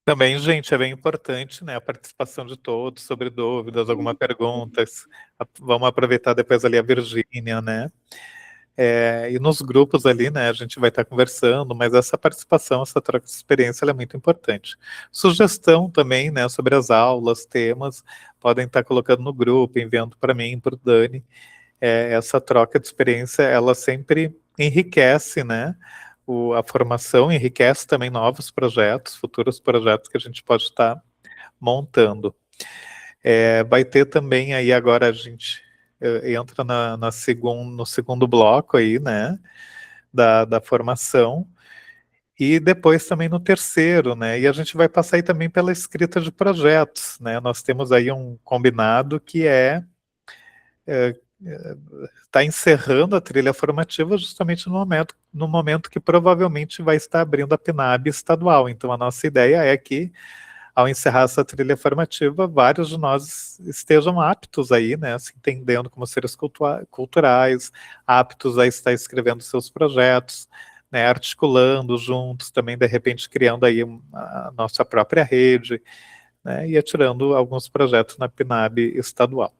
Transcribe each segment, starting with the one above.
Também, gente, é bem importante, né, a participação de todos, sobre dúvidas, alguma perguntas. Vamos aproveitar depois ali a Virgínia, né? E nos grupos ali, né, a gente vai estar conversando, mas essa participação, essa troca de experiência, ela é muito importante. Sugestão também, né, sobre as aulas, temas, podem estar colocando no grupo, enviando para mim, para o Dani. Essa troca de experiência, ela sempre enriquece, né, a formação, enriquece também novos projetos, futuros projetos que a gente pode estar montando. Vai ter também aí agora a gente entra no segundo bloco aí, né, da formação, e depois também no terceiro, né, e a gente vai passar aí também pela escrita de projetos, né, nós temos aí um combinado que está encerrando a trilha formativa justamente no momento que provavelmente vai estar abrindo a PNAB estadual, então a nossa ideia é que ao encerrar essa trilha formativa, vários de nós estejam aptos aí, né, se entendendo como seres culturais, aptos a estar escrevendo seus projetos, né, articulando juntos, também de repente criando aí a nossa própria rede, né, e atirando alguns projetos na PNAB estadual.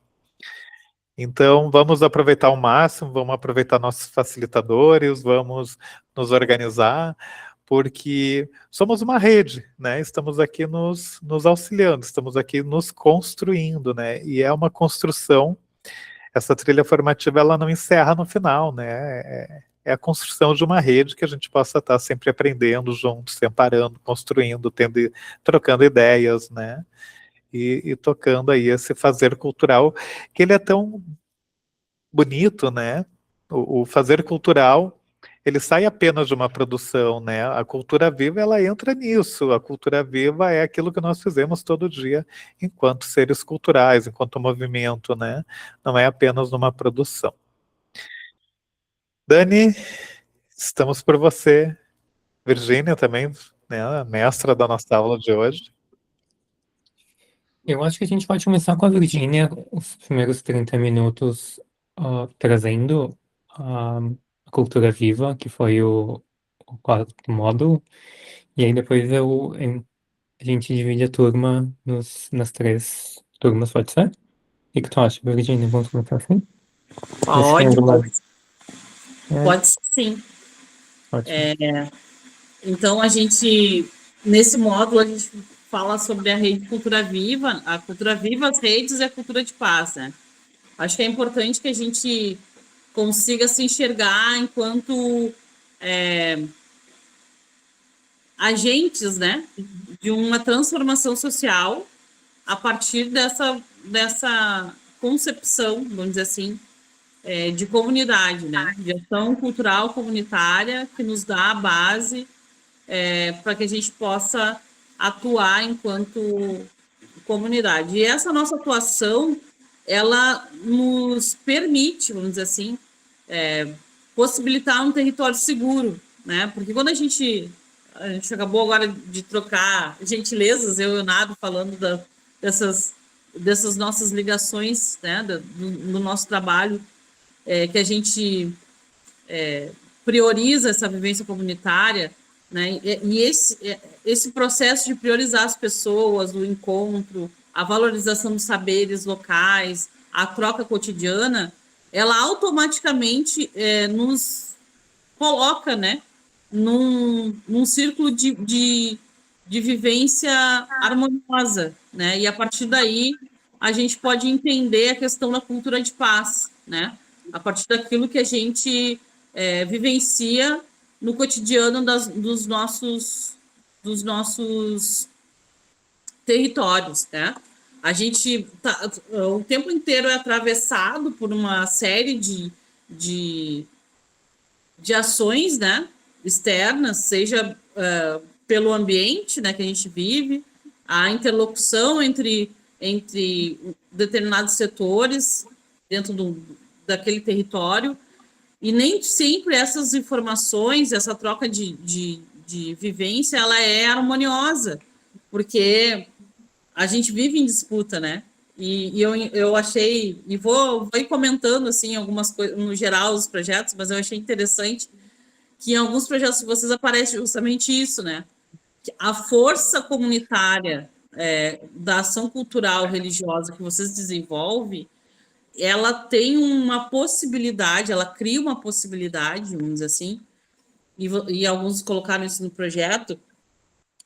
Então, vamos aproveitar ao máximo, vamos aproveitar nossos facilitadores, vamos nos organizar, porque somos uma rede, né? Estamos aqui nos auxiliando, estamos aqui nos construindo, né? E é uma construção, essa trilha formativa, ela não encerra no final, né? É a construção de uma rede que a gente possa estar sempre aprendendo juntos, separando, construindo, trocando ideias, né? E tocando aí esse fazer cultural, que ele é tão bonito, né? O fazer cultural, ele sai apenas de uma produção, né? A cultura viva, ela entra nisso. A cultura viva é aquilo que nós fizemos todo dia enquanto seres culturais, enquanto movimento, né? Não é apenas numa produção. Dani, estamos por você. Virgínia também, né? A mestra da nossa aula de hoje. Eu acho que a gente pode começar com a Virgínia, os primeiros 30 minutos, trazendo a cultura viva, que foi o quarto módulo, e aí depois a gente divide a turma nas três turmas, pode ser? O que tu acha, Virgínia? Vamos começar assim? Pode, Descendo lá. pode sim. Ótimo. Então, nesse módulo, a gente fala sobre a rede Cultura Viva, a Cultura Viva, as redes e a cultura de paz, né? Acho que é importante que a gente consiga se enxergar enquanto agentes, né, de uma transformação social a partir dessa concepção, vamos dizer assim, de comunidade, né, de ação cultural comunitária que nos dá a base para que a gente possa atuar enquanto comunidade. E essa nossa atuação, ela nos permite, vamos dizer assim, possibilitar um território seguro, né? Porque quando a gente acabou agora de trocar gentilezas, eu e o Nado falando dessas nossas ligações, né, do nosso trabalho, que a gente prioriza essa vivência comunitária, né? E esse processo de priorizar as pessoas, o encontro, a valorização dos saberes locais, a troca cotidiana, ela automaticamente nos coloca, né, num círculo de vivência harmoniosa, né? E a partir daí a gente pode entender a questão da cultura de paz, né? A partir daquilo que a gente vivencia no cotidiano dos nossos territórios, né? A gente o tempo inteiro é atravessado por uma série de ações, né, externas, seja pelo ambiente, né, que a gente vive, a interlocução entre determinados setores dentro daquele território, e nem sempre essas informações, essa troca de vivência, ela é harmoniosa, porque a gente vive em disputa, né? E eu achei, e vou ir comentando assim algumas coisas, no geral, os projetos, mas eu achei interessante que em alguns projetos de vocês aparece justamente isso, né? a força comunitária da ação cultural religiosa que vocês desenvolvem, ela tem uma possibilidade, ela cria uma possibilidade, vamos dizer assim, e alguns colocaram isso no projeto,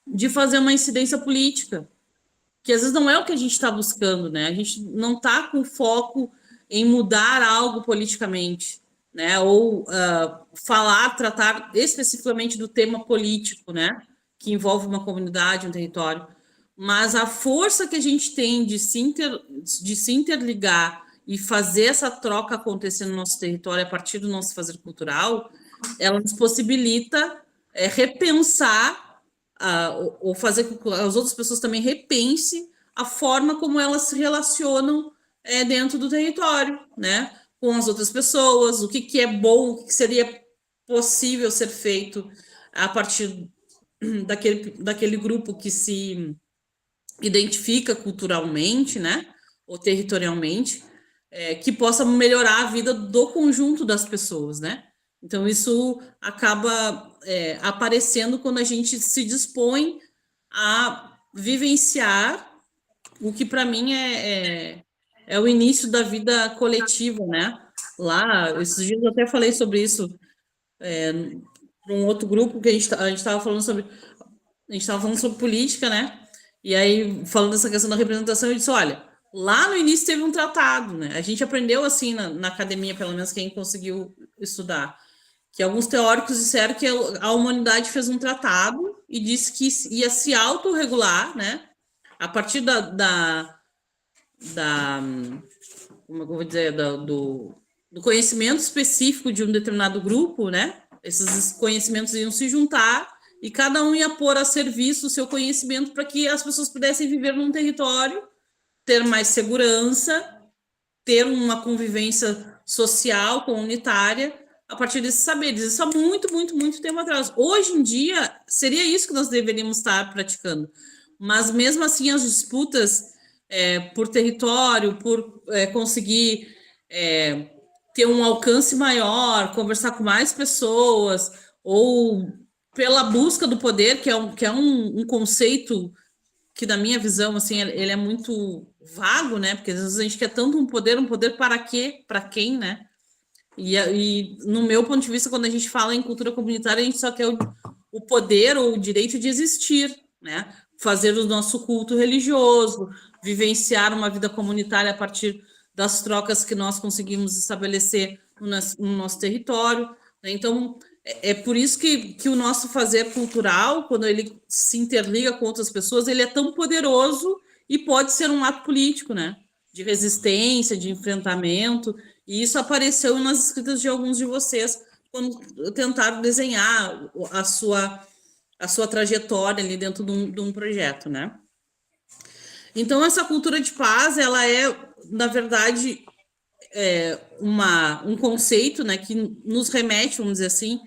de fazer uma incidência política, que às vezes não é o que a gente está buscando, né? A gente não está com foco em mudar algo politicamente, né? Ou tratar especificamente do tema político, né? Que envolve uma comunidade, um território. Mas a força que a gente tem de se interligar e fazer essa troca acontecer no nosso território a partir do nosso fazer cultural, ela nos possibilita repensar ou fazer com que as outras pessoas também repensem a forma como elas se relacionam dentro do território, né? Com as outras pessoas, o que é bom, o que seria possível ser feito a partir daquele grupo que se identifica culturalmente, né? Ou territorialmente, que possa melhorar a vida do conjunto das pessoas, né? Então, isso acaba aparecendo quando a gente se dispõe a vivenciar o que, para mim, é o início da vida coletiva, né? Lá, esses dias eu até falei sobre isso para um outro grupo que a gente estava falando sobre... A gente estava falando sobre política, né? E aí, falando dessa questão da representação, eu disse, olha, lá no início teve um tratado, né? A gente aprendeu, assim, na academia, pelo menos quem conseguiu estudar, que alguns teóricos disseram que a humanidade fez um tratado e disse que ia se autorregular, né? A partir como eu vou dizer, do conhecimento específico de um determinado grupo, né? Esses conhecimentos iam se juntar e cada um ia pôr a serviço o seu conhecimento para que as pessoas pudessem viver num território, ter mais segurança, ter uma convivência social, comunitária, a partir desses saberes. Isso há muito, muito, muito tempo atrás. Hoje em dia, seria isso que nós deveríamos estar praticando. Mas, mesmo assim, as disputas por território, por conseguir ter um alcance maior, conversar com mais pessoas, ou pela busca do poder, que é um conceito que, na minha visão, assim, ele é muito vago, né? Porque às vezes a gente quer tanto um poder para quê? Para quem, né? E no meu ponto de vista, quando a gente fala em cultura comunitária, a gente só quer o poder ou o direito de existir, né? Fazer o nosso culto religioso, vivenciar uma vida comunitária a partir das trocas que nós conseguimos estabelecer no nosso território, né? Então, é por isso que o nosso fazer cultural, quando ele se interliga com outras pessoas, ele é tão poderoso e pode ser um ato político, né? De resistência, de enfrentamento. E isso apareceu nas escritas de alguns de vocês quando tentaram desenhar a sua trajetória ali dentro de um projeto, né? Então, essa cultura de paz, ela é, na verdade, um conceito, né, que nos remete, vamos dizer assim,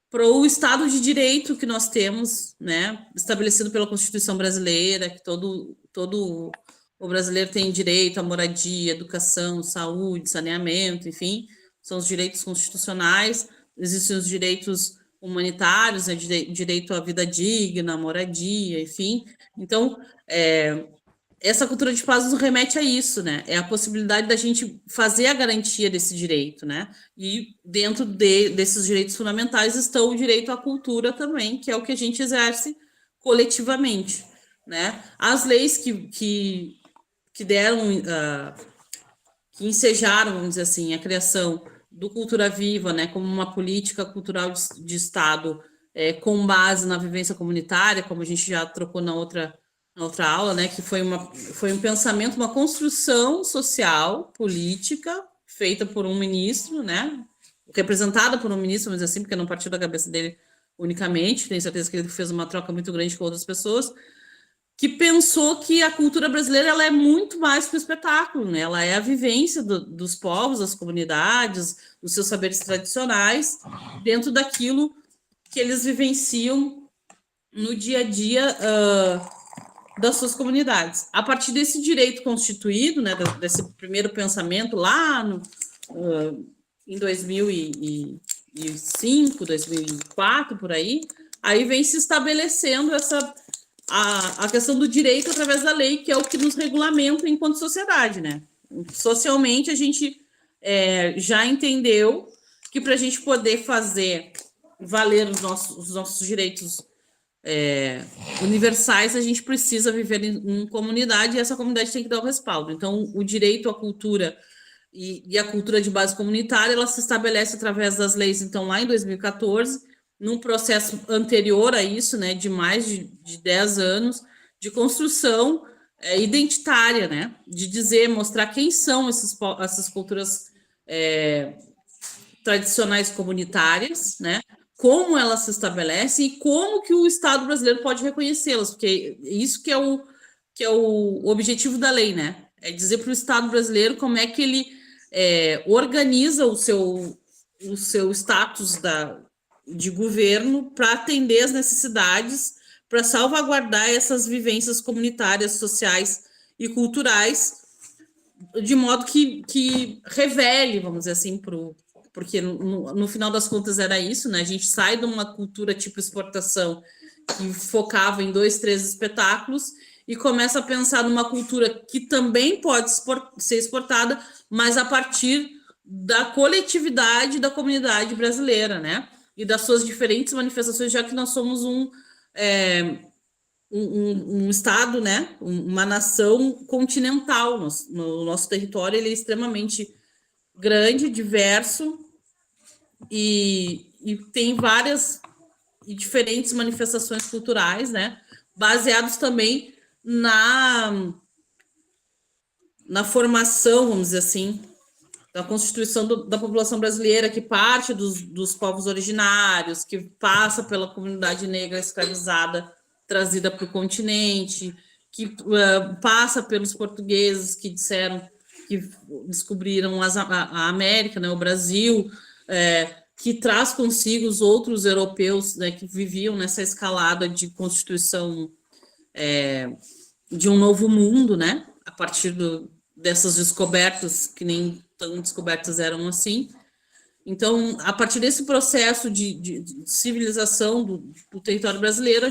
para o Estado de Direito que nós temos, né, estabelecido pela Constituição brasileira, que todo o brasileiro tem direito à moradia, educação, saúde, saneamento, enfim, são os direitos constitucionais. Existem os direitos humanitários, né, direito à vida digna, à moradia, enfim. Então, essa cultura de paz nos remete a isso, né? É a possibilidade da gente fazer a garantia desse direito, né? E dentro desses direitos fundamentais estão o direito à cultura também, que é o que a gente exerce coletivamente, né? As leis que deram, que ensejaram, vamos dizer assim, a criação do Cultura Viva, né? Como uma política cultural de Estado com base na vivência comunitária, como a gente já trocou na outra aula, né, que foi um pensamento, uma construção social, política, feita por um ministro, né, representada por um ministro, vamos dizer assim, porque não partiu da cabeça dele unicamente, tenho certeza que ele fez uma troca muito grande com outras pessoas, que pensou que a cultura brasileira ela é muito mais que o espetáculo, né, ela é a vivência dos povos, das comunidades, dos seus saberes tradicionais, dentro daquilo que eles vivenciam no dia a dia das suas comunidades. A partir desse direito constituído, né, desse primeiro pensamento lá em 2005, 2004, por aí, aí vem se estabelecendo a questão do direito através da lei, que é o que nos regulamenta enquanto sociedade, né? Socialmente, a gente já entendeu que para a gente poder fazer valer os nossos direitos universais, a gente precisa viver em comunidade, e essa comunidade tem que dar o respaldo. Então, o direito à cultura e a cultura de base comunitária, ela se estabelece através das leis, então, lá em 2014, num processo anterior a isso, né, de mais de 10 anos, de construção identitária, né, de dizer, mostrar quem são essas culturas tradicionais comunitárias, né, como elas se estabelecem e como que o Estado brasileiro pode reconhecê-las, porque isso que é o objetivo da lei, né, é dizer para o Estado brasileiro como é que ele organiza o seu status de governo para atender as necessidades, para salvaguardar essas vivências comunitárias, sociais e culturais, de modo que revele, vamos dizer assim, porque no final das contas era isso, né? A gente sai de uma cultura tipo exportação, que focava em 2, 3 espetáculos, e começa a pensar numa cultura que também pode ser exportada, mas a partir da coletividade da comunidade brasileira, né? E das suas diferentes manifestações, já que nós somos um estado, né? Uma nação continental. No nosso território ele é extremamente grande, diverso, e tem várias e diferentes manifestações culturais, né? Baseados também na formação, vamos dizer assim, da constituição da população brasileira, que parte dos povos originários, que passa pela comunidade negra escravizada trazida para o continente, que passa pelos portugueses que disseram que descobriram a América, né, o Brasil, que traz consigo os outros europeus, né, que viviam nessa escalada de constituição de um novo mundo, né, a partir dessas descobertas, que nem tão descobertas eram assim. Então, a partir desse processo de civilização do território brasileiro,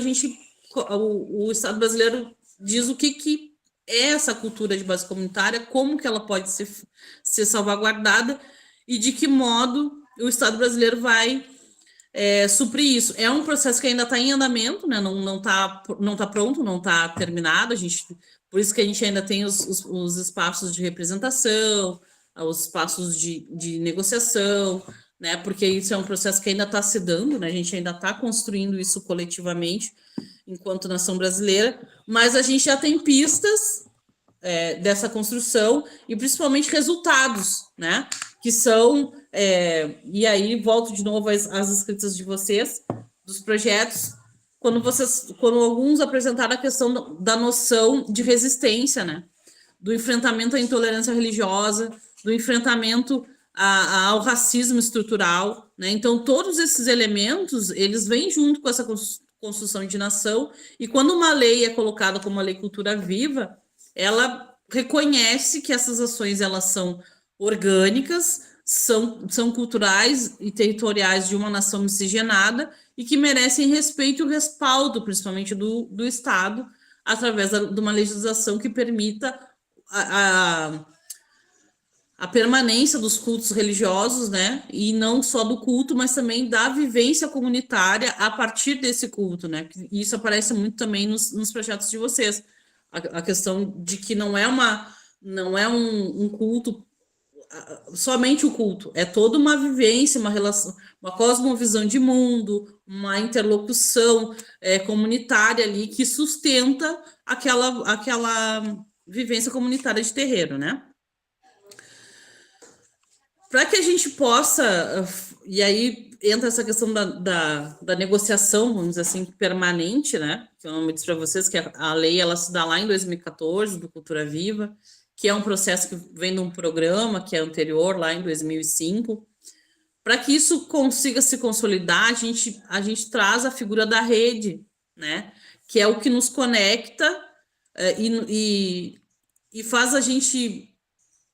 o Estado brasileiro diz o que é essa cultura de base comunitária, como que ela pode ser salvaguardada e de que modo o Estado brasileiro vai suprir isso. É um processo que ainda está em andamento, né? Não tá pronto, não está terminado. Por isso que a gente ainda tem os espaços de representação, os espaços de negociação, né? Porque isso é um processo que ainda está se dando, né? A gente ainda está construindo isso coletivamente enquanto nação brasileira, mas a gente já tem pistas dessa construção e principalmente resultados, né? Que são, e aí volto de novo às escritas de vocês, dos projetos, quando alguns apresentaram a questão da noção de resistência, né? Do enfrentamento à intolerância religiosa, do enfrentamento ao racismo estrutural, né? Então, todos esses elementos, eles vêm junto com essa construção de nação, e quando uma lei é colocada como uma lei cultura viva, ela reconhece que essas ações elas são orgânicas, são culturais e territoriais de uma nação miscigenada e que merecem respeito e o respaldo, principalmente do Estado, através de uma legislação que permita a permanência dos cultos religiosos, né? E não só do culto, mas também da vivência comunitária a partir desse culto, né? Isso aparece muito também nos projetos de vocês. A questão de que não é um culto, somente o culto, é toda uma vivência, uma relação, uma cosmovisão de mundo, uma interlocução comunitária ali que sustenta aquela vivência comunitária de terreiro, né? Para que a gente possa, e aí entra essa questão da negociação, vamos dizer assim, permanente, né? Que eu não me disse para vocês que a lei ela se dá lá em 2014, do Cultura Viva, que é um processo que vem de um programa que é anterior, lá em 2005. Para que isso consiga se consolidar, a gente traz a figura da rede, né? Que é o que nos conecta e faz a gente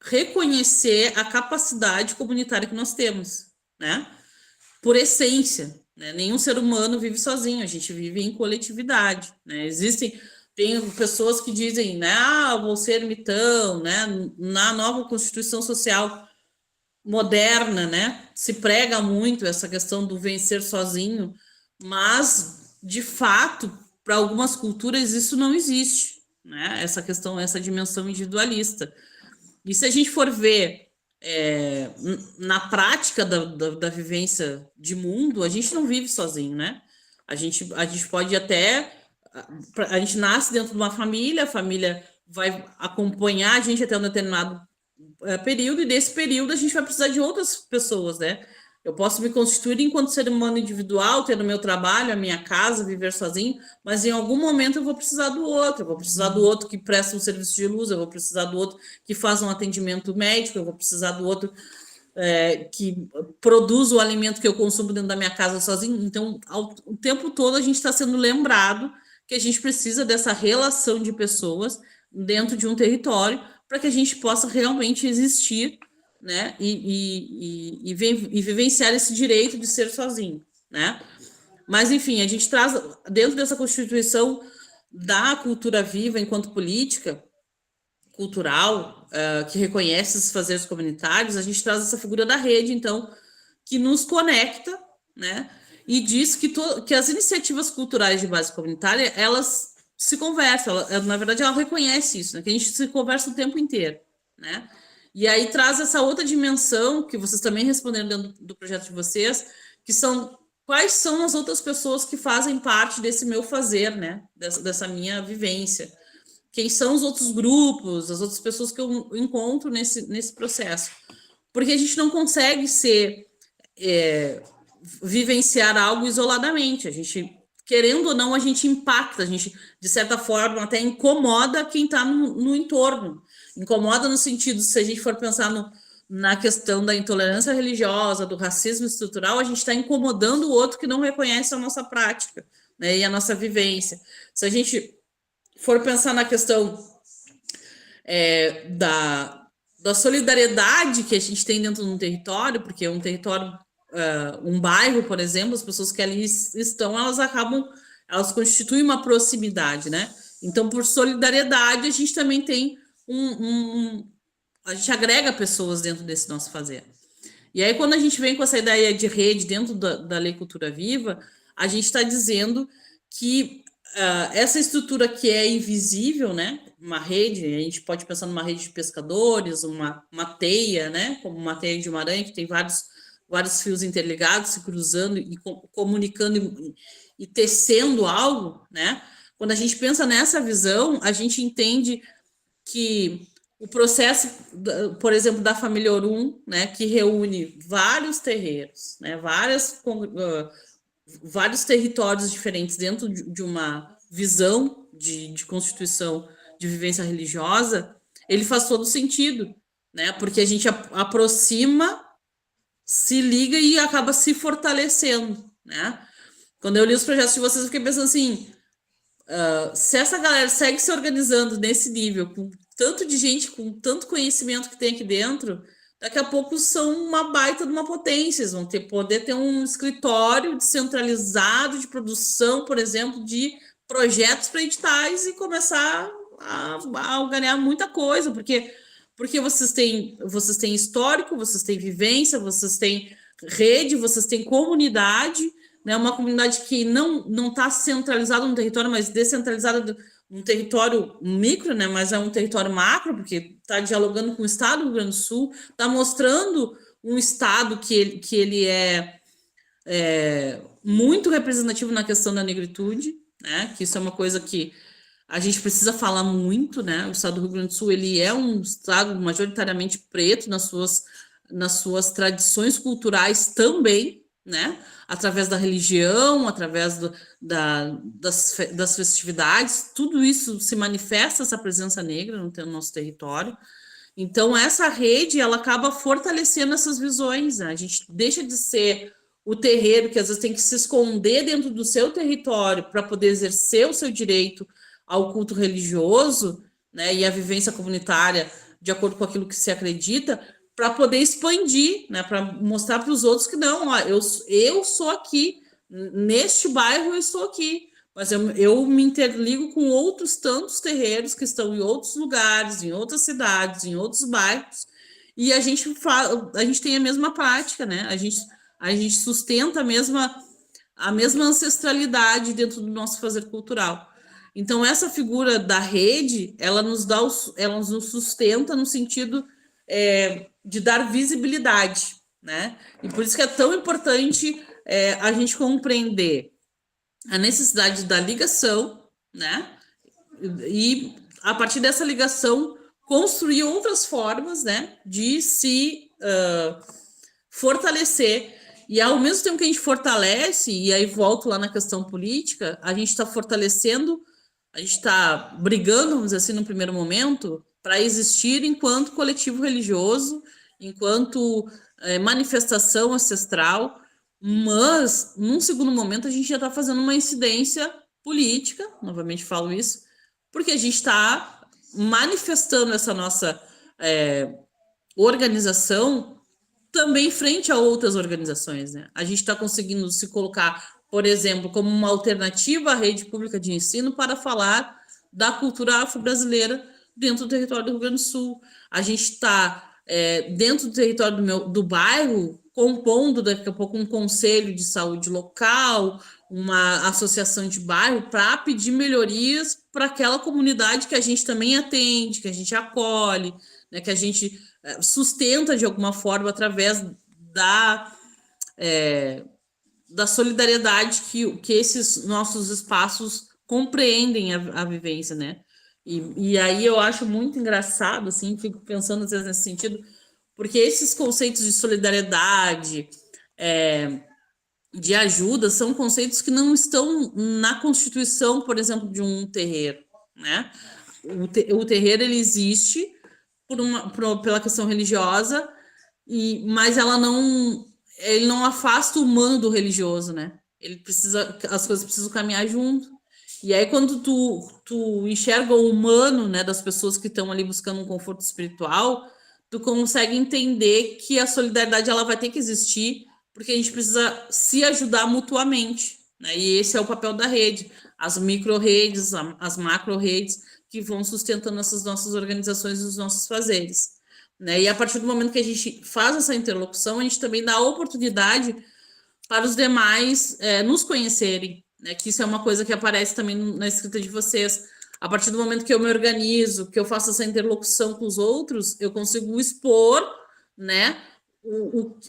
reconhecer a capacidade comunitária que nós temos, né? Por essência, né? Nenhum ser humano vive sozinho, a gente vive em coletividade, né? Tem pessoas que dizem, né, vou ser ermitão, né? Na nova Constituição Social moderna, né, se prega muito essa questão do vencer sozinho, mas, de fato, para algumas culturas isso não existe, né? Essa questão, essa dimensão individualista. E se a gente for ver na prática da vivência de mundo, a gente não vive sozinho, né? A gente pode até... A gente nasce dentro de uma família, a família vai acompanhar a gente até um determinado período, e desse período a gente vai precisar de outras pessoas, né? Eu posso me constituir enquanto ser humano individual, ter o meu trabalho, a minha casa, viver sozinho, mas em algum momento eu vou precisar do outro, eu vou precisar do outro que presta um serviço de luz, eu vou precisar do outro que faz um atendimento médico, eu vou precisar do outro que produz o alimento que eu consumo dentro da minha casa sozinho. Então, o tempo todo a gente está sendo lembrado que a gente precisa dessa relação de pessoas dentro de um território para que a gente possa realmente existir, né, e vivenciar esse direito de ser sozinho, né? Mas, enfim, a gente traz, dentro dessa Constituição da cultura viva enquanto política cultural, que reconhece esses fazeres comunitários, a gente traz essa figura da rede, então, que nos conecta, né, e diz que as iniciativas culturais de base comunitária, elas se conversam, na verdade, ela reconhece isso, né, que a gente se conversa o tempo inteiro, né? E aí traz essa outra dimensão, que vocês também responderam dentro do projeto de vocês, que são quais são as outras pessoas que fazem parte desse meu fazer, né? Dessa minha vivência. Quem são os outros grupos, as outras pessoas que eu encontro nesse processo. Porque a gente não consegue vivenciar algo isoladamente. A gente, querendo ou não, a gente impacta, a gente, de certa forma, até incomoda quem está no entorno. Incomoda no sentido, se a gente for pensar na questão da intolerância religiosa, do racismo estrutural, a gente está incomodando o outro que não reconhece a nossa prática, né, e a nossa vivência. Se a gente for pensar na questão da solidariedade que a gente tem dentro de um território, porque um território, um bairro, por exemplo, as pessoas que ali estão, elas constituem uma proximidade, né? Então, por solidariedade, a gente também tem a gente agrega pessoas dentro desse nosso fazer. E aí, quando a gente vem com essa ideia de rede dentro da Lei Cultura Viva, a gente está dizendo que essa estrutura que é invisível, né? Uma rede, a gente pode pensar numa rede de pescadores, uma teia, né? Como uma teia de uma aranha, que tem vários fios interligados, se cruzando e comunicando e tecendo algo, né? Quando a gente pensa nessa visão, a gente entende que o processo, por exemplo, da família Orum, né, que reúne vários terreiros, né, vários territórios diferentes dentro de uma visão de constituição de vivência religiosa, ele faz todo sentido, né, porque a gente aproxima, se liga e acaba se fortalecendo, né? Quando eu li os projetos de vocês, eu fiquei pensando assim, se essa galera segue se organizando nesse nível, com tanto de gente, com tanto conhecimento que tem aqui dentro, daqui a pouco são uma baita de uma potência, eles vão poder ter um escritório descentralizado de produção, por exemplo, de projetos para editais e começar a ganhar muita coisa, porque vocês têm histórico, vocês têm vivência, vocês têm rede, vocês têm comunidade, né, uma comunidade que não está centralizada no território, mas descentralizada num território micro, né, mas é um território macro, porque está dialogando com o Estado do Rio Grande do Sul, está mostrando um Estado que ele é muito representativo na questão da negritude, né, que isso é uma coisa que a gente precisa falar muito, né, o Estado do Rio Grande do Sul, ele é um Estado majoritariamente preto nas suas tradições culturais também, né, através da religião, através das festividades, tudo isso se manifesta, essa presença negra no nosso território. Então, essa rede, ela acaba fortalecendo essas visões, né? A gente deixa de ser o terreiro que às vezes tem que se esconder dentro do seu território para poder exercer o seu direito ao culto religioso, né, e a vivência comunitária de acordo com aquilo que se acredita, para poder expandir, né, para mostrar para os outros que não, ó, eu sou aqui, neste bairro eu estou aqui, mas eu me interligo com outros tantos terreiros que estão em outros lugares, em outras cidades, em outros bairros, e a gente tem a mesma prática, né? A gente sustenta a mesma ancestralidade dentro do nosso fazer cultural. Então, essa figura da rede, ela nos sustenta no sentido de dar visibilidade, né? E por isso que é tão importante a gente compreender a necessidade da ligação, né? E a partir dessa ligação construir outras formas, né, de se fortalecer. E ao mesmo tempo que a gente fortalece, e aí volto lá na questão política, a gente está fortalecendo, a gente está brigando, vamos dizer assim, no primeiro momento, para existir enquanto coletivo religioso, enquanto manifestação ancestral, mas, num segundo momento, a gente já está fazendo uma incidência política, novamente falo isso, porque a gente está manifestando essa nossa organização também frente a outras organizações, né? A gente está conseguindo se colocar, por exemplo, como uma alternativa à rede pública de ensino para falar da cultura afro-brasileira dentro do território do Rio Grande do Sul. A gente está dentro do território do bairro, compondo daqui a pouco um conselho de saúde local, uma associação de bairro, para pedir melhorias para aquela comunidade que a gente também atende, que a gente acolhe, né, que a gente sustenta de alguma forma através da solidariedade que esses nossos espaços compreendem a vivência, né? E aí eu acho muito engraçado, assim, fico pensando às vezes nesse sentido, porque esses conceitos de solidariedade, de ajuda, são conceitos que não estão na constituição, por exemplo, de um terreiro, né? O terreiro, ele existe pela questão religiosa, mas ele não afasta o humano do religioso, né? As coisas precisam caminhar junto. E aí, quando tu enxerga o humano, né, das pessoas que estão ali buscando um conforto espiritual, tu consegue entender que a solidariedade ela vai ter que existir, porque a gente precisa se ajudar mutuamente, né? E esse é o papel da rede, as micro-redes, as macro-redes, que vão sustentando essas nossas organizações e os nossos fazeres, né? E a partir do momento que a gente faz essa interlocução, a gente também dá oportunidade para os demais nos conhecerem, né? Que isso é uma coisa que aparece também na escrita de vocês. A partir do momento que eu me organizo, que eu faço essa interlocução com os outros, eu consigo expor, né,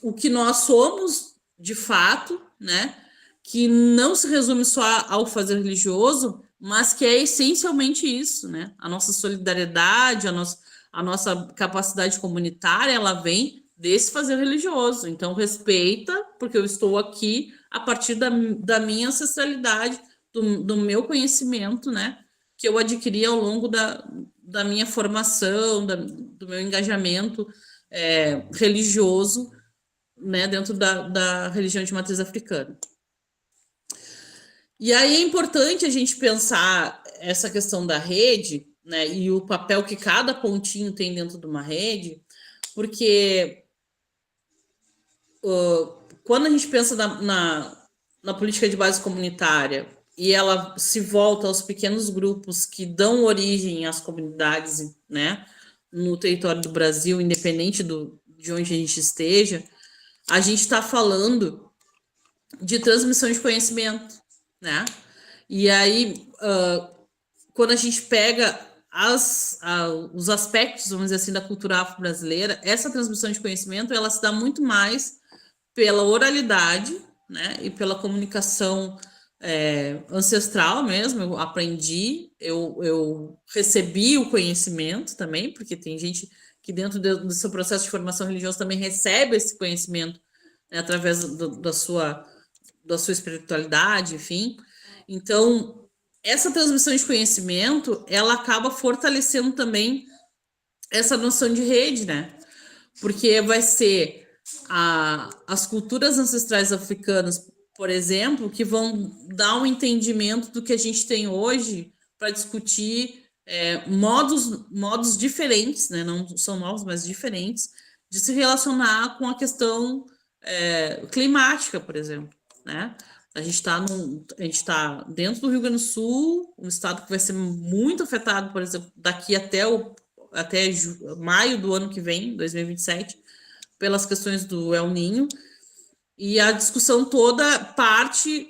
o que nós somos de fato, né, que não se resume só ao fazer religioso, mas que é essencialmente isso, né? A nossa solidariedade, a nossa capacidade comunitária, ela vem desse fazer religioso. Então, respeita, porque eu estou aqui a partir da minha ancestralidade, do meu conhecimento, né? Que eu adquiri ao longo da minha formação, do meu engajamento religioso, né? Dentro da religião de matriz africana. E aí é importante a gente pensar essa questão da rede, né, e o papel que cada pontinho tem dentro de uma rede, porque quando a gente pensa na política de base comunitária e ela se volta aos pequenos grupos que dão origem às comunidades, né, no território do Brasil, independente de onde a gente esteja, a gente está falando de transmissão de conhecimento, né? E aí, quando a gente pega os aspectos, vamos dizer assim, da cultura afro-brasileira, essa transmissão de conhecimento, ela se dá muito mais pela oralidade, né? E pela comunicação ancestral mesmo. Eu aprendi, eu recebi o conhecimento também, porque tem gente que dentro do seu processo de formação religiosa também recebe esse conhecimento, né, através da sua espiritualidade, enfim. Então, essa transmissão de conhecimento, ela acaba fortalecendo também essa noção de rede, né? Porque vai ser as culturas ancestrais africanas, por exemplo, que vão dar um entendimento do que a gente tem hoje para discutir modos diferentes, né? Não são novos, mas diferentes, de se relacionar com a questão climática, por exemplo, né? A gente está dentro do Rio Grande do Sul, um estado que vai ser muito afetado, por exemplo, daqui até maio do ano que vem, 2027, pelas questões do El Niño. E a discussão toda parte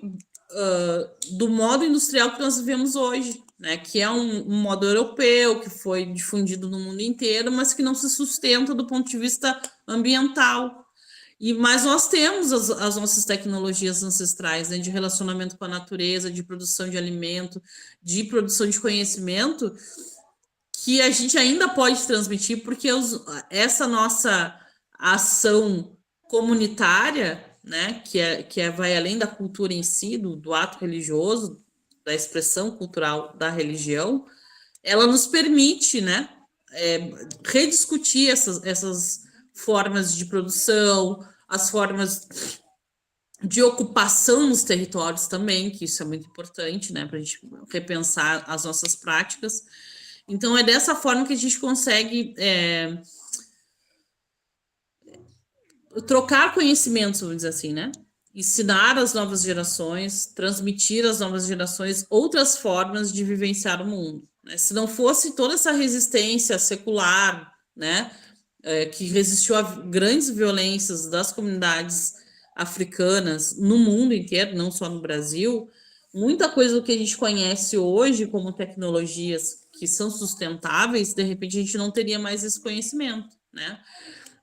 do modo industrial que nós vivemos hoje, né? Que é um modo europeu, que foi difundido no mundo inteiro, mas que não se sustenta do ponto de vista ambiental. Mas nós temos as nossas tecnologias ancestrais, né, de relacionamento com a natureza, de produção de alimento, de produção de conhecimento, que a gente ainda pode transmitir, porque essa nossa ação comunitária, né, que vai além da cultura em si, do ato religioso, da expressão cultural da religião, ela nos permite, né, rediscutir essas formas de produção, as formas de ocupação nos territórios também, que isso é muito importante, né, para a gente repensar as nossas práticas. Então, é dessa forma que a gente consegue trocar conhecimentos, vamos dizer assim, né? Ensinar as novas gerações, transmitir às novas gerações outras formas de vivenciar o mundo, né? Se não fosse toda essa resistência secular, né, que resistiu a grandes violências das comunidades africanas no mundo inteiro, não só no Brasil, muita coisa do que a gente conhece hoje como tecnologias que são sustentáveis, de repente a gente não teria mais esse conhecimento, né?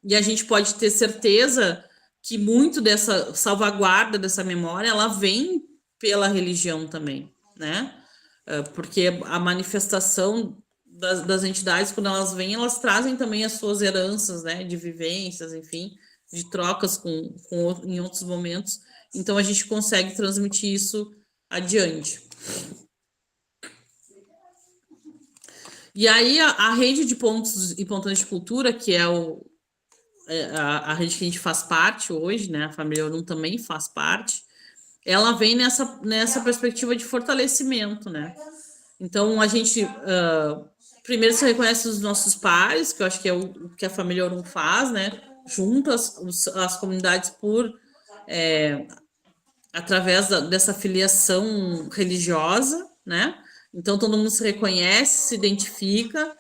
E a gente pode ter certeza que muito dessa salvaguarda dessa memória, ela vem pela religião também, né? Porque a manifestação das entidades, quando elas vêm, elas trazem também as suas heranças, né? De vivências, enfim, de trocas em outros momentos. Então, a gente consegue transmitir isso adiante. E aí, a rede de pontos e pontões de cultura, que é a rede que a gente faz parte hoje, né? A família Orum também faz parte. Ela vem nessa perspectiva de fortalecimento, né? Então, a gente primeiro se reconhece os nossos pares, que eu acho que é o que a família Orum faz, né? Junta as comunidades através dessa filiação religiosa, né? Então, todo mundo se reconhece, se identifica,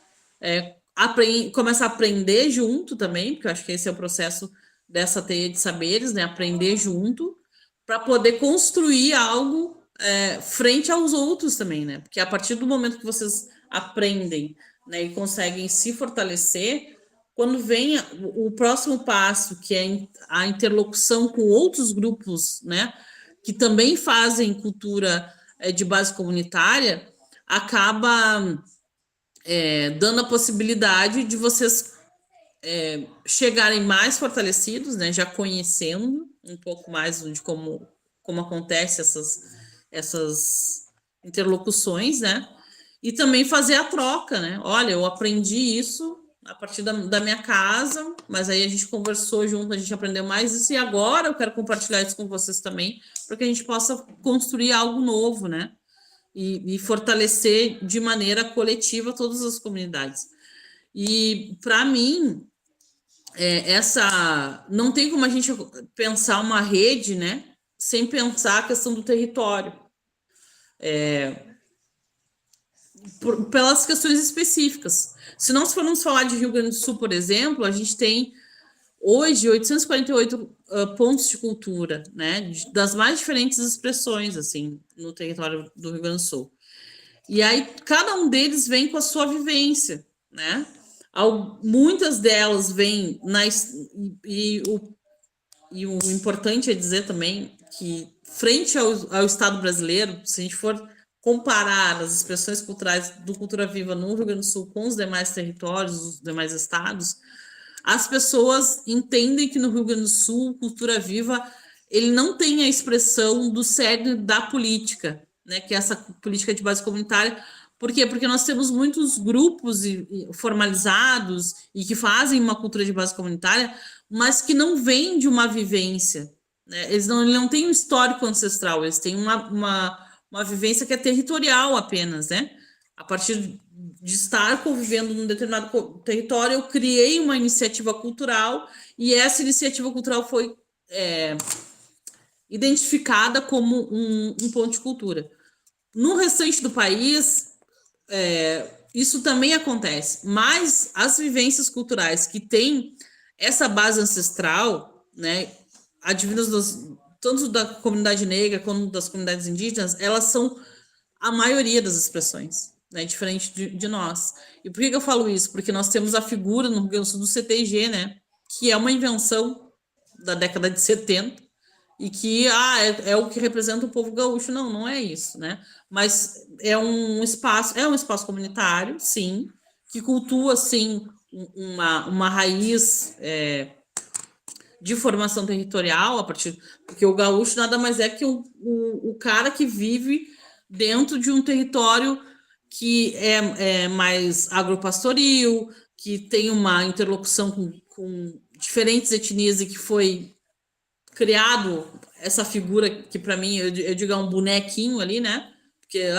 começa a aprender junto também, porque eu acho que esse é o processo dessa teia de saberes, né? Aprender junto, para poder construir algo frente aos outros também, né? Porque a partir do momento que vocês aprendem, né, e conseguem se fortalecer, quando vem o próximo passo, que é a interlocução com outros grupos, né, que também fazem cultura de base comunitária, acaba dando a possibilidade de vocês chegarem mais fortalecidos, né, já conhecendo um pouco mais de como acontece essas interlocuções, né, e também fazer a troca, né, olha, eu aprendi isso a partir da minha casa, mas aí a gente conversou junto, a gente aprendeu mais isso, e agora eu quero compartilhar isso com vocês também, para que a gente possa construir algo novo, né, e fortalecer de maneira coletiva todas as comunidades. E, para mim, não tem como a gente pensar uma rede, né, sem pensar a questão do território. Pelas questões específicas. Se nós formos falar de Rio Grande do Sul, por exemplo, a gente tem hoje 848 pontos de cultura, né, das mais diferentes expressões, assim, no território do Rio Grande do Sul. E aí, cada um deles vem com a sua vivência, né? Muitas delas vêm e o importante é dizer também que, frente ao Estado brasileiro, se a gente for comparar as expressões culturais do Cultura Viva no Rio Grande do Sul com os demais territórios, os demais estados, as pessoas entendem que no Rio Grande do Sul, Cultura Viva, ele não tem a expressão do cerne da política, né, que é essa política de base comunitária. Por quê? Porque nós temos muitos grupos formalizados e que fazem uma cultura de base comunitária, mas que não vêm de uma vivência, né? Eles não têm um histórico ancestral, eles têm uma vivência que é territorial apenas, né? A partir de estar convivendo num determinado território, eu criei uma iniciativa cultural, e essa iniciativa cultural foi identificada como um ponto de cultura. No restante do país, isso também acontece, mas as vivências culturais que têm essa base ancestral, né, advindas tanto da comunidade negra quanto das comunidades indígenas, elas são a maioria das expressões, né, diferente de nós. E por que eu falo isso? Porque nós temos a figura no Rio Grande do Sul do CTG, né, que é uma invenção da década de 70, e que é o que representa o povo gaúcho. Não é isso, né? Mas é um espaço comunitário, sim, que cultua, sim, uma raiz de formação territorial, porque o gaúcho nada mais é que o cara que vive dentro de um território que é mais agropastoril, que tem uma interlocução com diferentes etnias e que foi criado essa figura que para mim eu digo é um bonequinho ali, né? Porque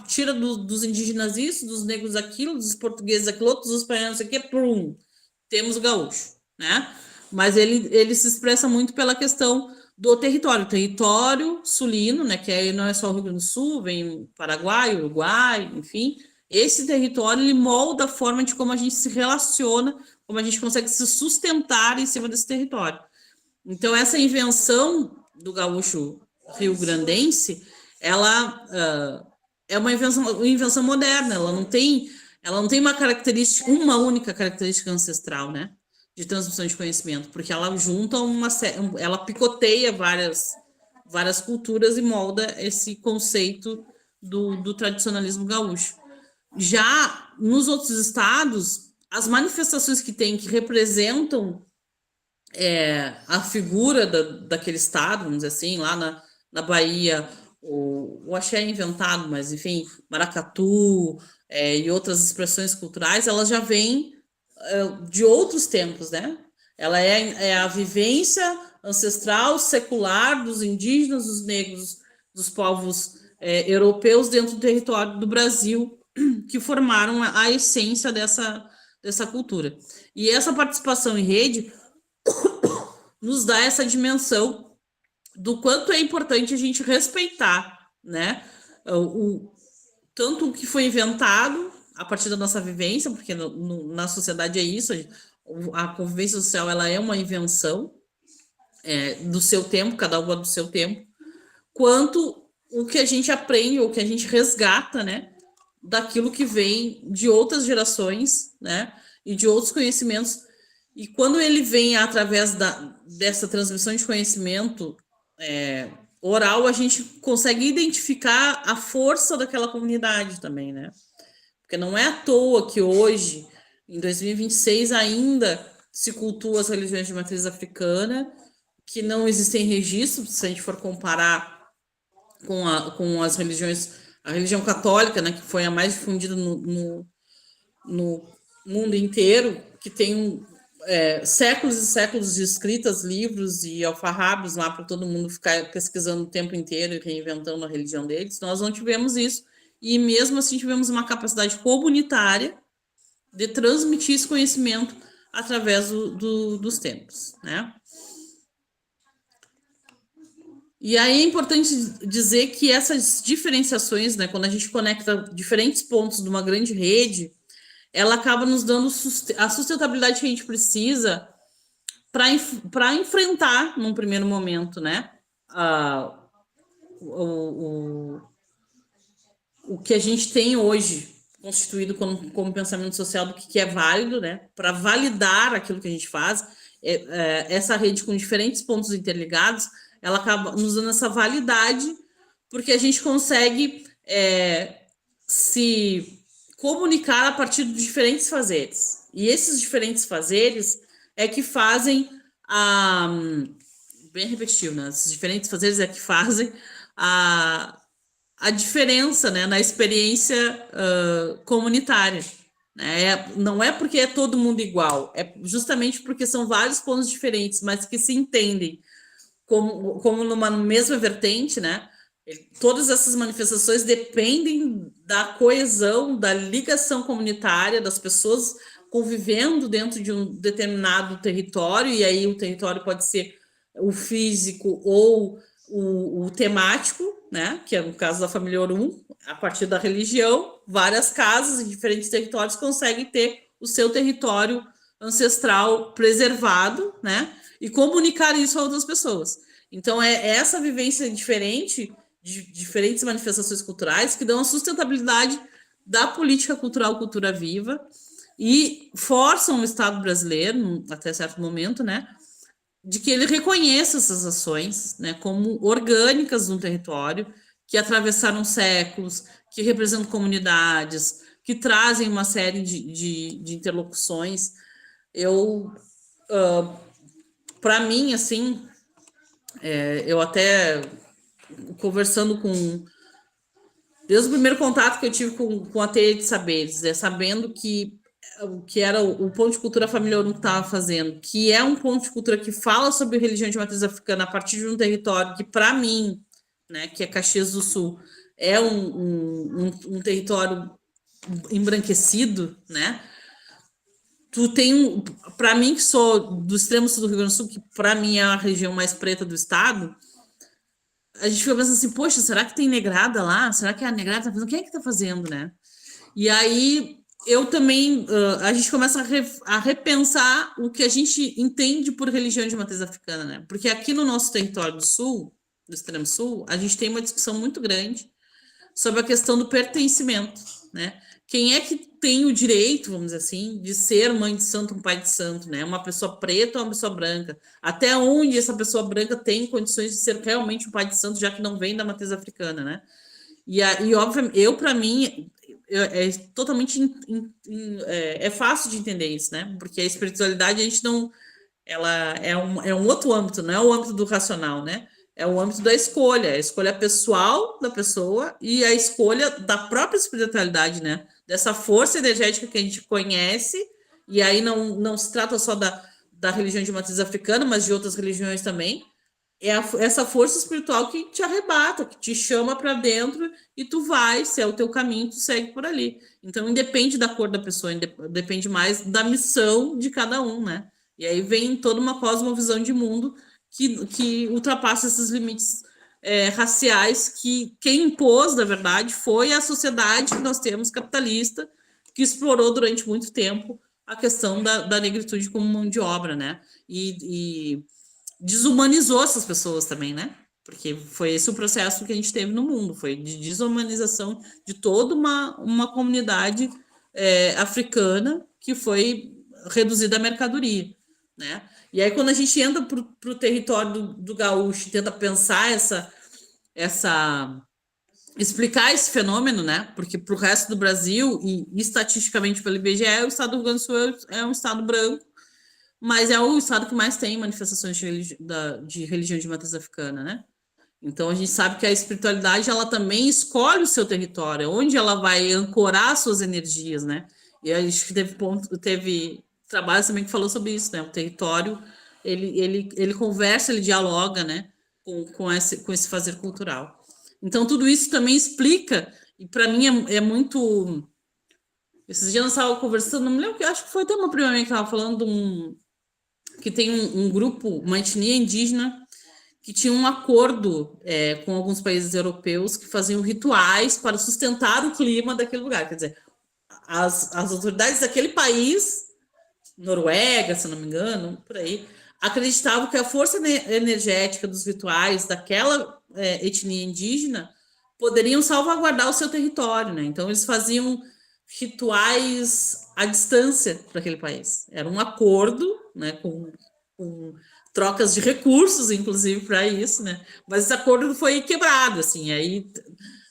tira dos indígenas isso, dos negros aquilo, dos portugueses aquilo, dos espanhóis aqui, plum, temos o gaúcho, né? Mas ele se expressa muito pela questão do território sulino, né? Que aí não é só o Rio Grande do Sul, vem Paraguai, Uruguai, enfim. Esse território ele molda a forma de como a gente se relaciona, como a gente consegue se sustentar em cima desse território. Então, essa invenção do gaúcho rio-grandense, ela é uma invenção moderna, ela não tem uma única característica ancestral, né, de transmissão de conhecimento, porque ela junta ela picoteia várias culturas e molda esse conceito do tradicionalismo gaúcho. Já nos outros estados, as manifestações que tem, que representam a figura daquele estado, vamos dizer assim, lá na Bahia, o axé é inventado, mas enfim, maracatu e outras expressões culturais, elas já vêm de outros tempos, né? Ela é a vivência ancestral, secular dos indígenas, dos negros, dos povos europeus dentro do território do Brasil, que formaram a essência dessa cultura. E essa participação em rede nos dá essa dimensão do quanto é importante a gente respeitar, né, tanto o que foi inventado a partir da nossa vivência, porque na sociedade é isso, a convivência social ela é uma invenção do seu tempo, cada uma do seu tempo, quanto o que a gente aprende, ou que a gente resgata, né, daquilo que vem de outras gerações, né, e de outros conhecimentos. E quando ele vem através dessa transmissão de conhecimento oral, a gente consegue identificar a força daquela comunidade também, né? Porque não é à toa que hoje, em 2026, ainda se cultua as religiões de matriz africana, que não existem registros, se a gente for comparar com as religiões, a religião católica, né, que foi a mais difundida no mundo inteiro, que tem séculos e séculos de escritas, livros e alfarrábios lá para todo mundo ficar pesquisando o tempo inteiro e reinventando a religião deles. Nós não tivemos isso, e mesmo assim tivemos uma capacidade comunitária de transmitir esse conhecimento através dos tempos, né? E aí é importante dizer que essas diferenciações, né, quando a gente conecta diferentes pontos de uma grande rede, ela acaba nos dando a sustentabilidade que a gente precisa para enfrentar, num primeiro momento, né, o que a gente tem hoje constituído como pensamento social do que é válido, né, para validar aquilo que a gente faz. Essa rede com diferentes pontos interligados, ela acaba nos dando essa validade, porque a gente consegue se comunicar a partir de diferentes fazeres. E esses diferentes fazeres que fazem bem repetitivo, né? Esses diferentes fazeres que fazem a diferença, né, na experiência comunitária. Né? Não é porque é todo mundo igual, é justamente porque são vários pontos diferentes, mas que se entendem como numa mesma vertente, né? Todas essas manifestações dependem da coesão, da ligação comunitária, das pessoas convivendo dentro de um determinado território, e aí o território pode ser o físico ou o temático, né, que é no caso da família Orum, a partir da religião, várias casas em diferentes territórios conseguem ter o seu território ancestral preservado, né, e comunicar isso a outras pessoas. Então, é essa vivência diferente, de diferentes manifestações culturais, que dão a sustentabilidade da política cultural Cultura Viva e forçam o Estado brasileiro, até certo momento, né, de que ele reconheça essas ações, né, como orgânicas no território, que atravessaram séculos, que representam comunidades, que trazem uma série de interlocuções. Para mim, assim, eu até conversando desde o primeiro contato que eu tive com a Teia de Saberes, sabendo que era o Ponto de Cultura Família Orum que estava fazendo, que é um ponto de cultura que fala sobre religião de matriz africana a partir de um território que, para mim, né, que é Caxias do Sul, é um território embranquecido, né? Tu tem, para mim, que sou do extremo sul do Rio Grande do Sul, que para mim é a região mais preta do estado, a gente fica pensando assim, poxa, será que tem negrada lá? Será que a negrada tá fazendo? Quem é que tá fazendo, né? E aí eu também, a gente começa a repensar o que a gente entende por religião de matriz africana, né? Porque aqui no nosso território do sul, do extremo sul, a gente tem uma discussão muito grande sobre a questão do pertencimento, né? Quem é que tem o direito, vamos dizer assim, de ser mãe de santo, um pai de santo, né? Uma pessoa preta ou uma pessoa branca? Até onde essa pessoa branca tem condições de ser realmente um pai de santo, já que não vem da matriz africana, né? E obviamente, para mim, é totalmente é fácil de entender isso, né? Porque a espiritualidade a gente não, ela é um outro âmbito, não é o âmbito do racional, né? É o âmbito da escolha, a escolha pessoal da pessoa e a escolha da própria espiritualidade, né? Dessa força energética que a gente conhece, e aí não se trata só da religião de matriz africana, mas de outras religiões também. É essa força espiritual que te arrebata, que te chama para dentro e tu vai, se é o teu caminho, tu segue por ali. Então, independe da cor da pessoa, depende mais da missão de cada um, né? E aí vem toda uma cosmovisão de mundo que ultrapassa esses limites raciais que quem impôs, na verdade, foi a sociedade que nós temos capitalista, que explorou durante muito tempo a questão da negritude como mão de obra, né? E desumanizou essas pessoas também, né? Porque foi esse o processo que a gente teve no mundo, foi de desumanização de toda uma comunidade africana que foi reduzida à mercadoria, né? E aí, quando a gente entra para o território do gaúcho e tenta pensar explicar esse fenômeno, né? Porque para o resto do Brasil, e estatisticamente pelo IBGE, o estado do Rio Grande do Sul é um estado branco, mas é o estado que mais tem manifestações de religião de matriz africana, né? Então, a gente sabe que a espiritualidade, ela também escolhe o seu território, onde ela vai ancorar suas energias, né? E a gente teve trabalho também que falou sobre isso, né? O território, ele conversa, ele dialoga, né? Com esse fazer cultural. Então, tudo isso também explica, e para mim é muito... Esses dias eu estava conversando, não me lembro, acho que foi até uma prima minha que estava falando que tem um grupo, uma etnia indígena, que tinha um acordo com alguns países europeus que faziam rituais para sustentar o clima daquele lugar. Quer dizer, as autoridades daquele país, Noruega, se não me engano, por aí, acreditavam que a força energética dos rituais daquela etnia indígena poderiam salvaguardar o seu território, né? Então, eles faziam rituais à distância para aquele país. Era um acordo, né, com trocas de recursos, inclusive, para isso, né? Mas esse acordo foi quebrado, assim. Aí,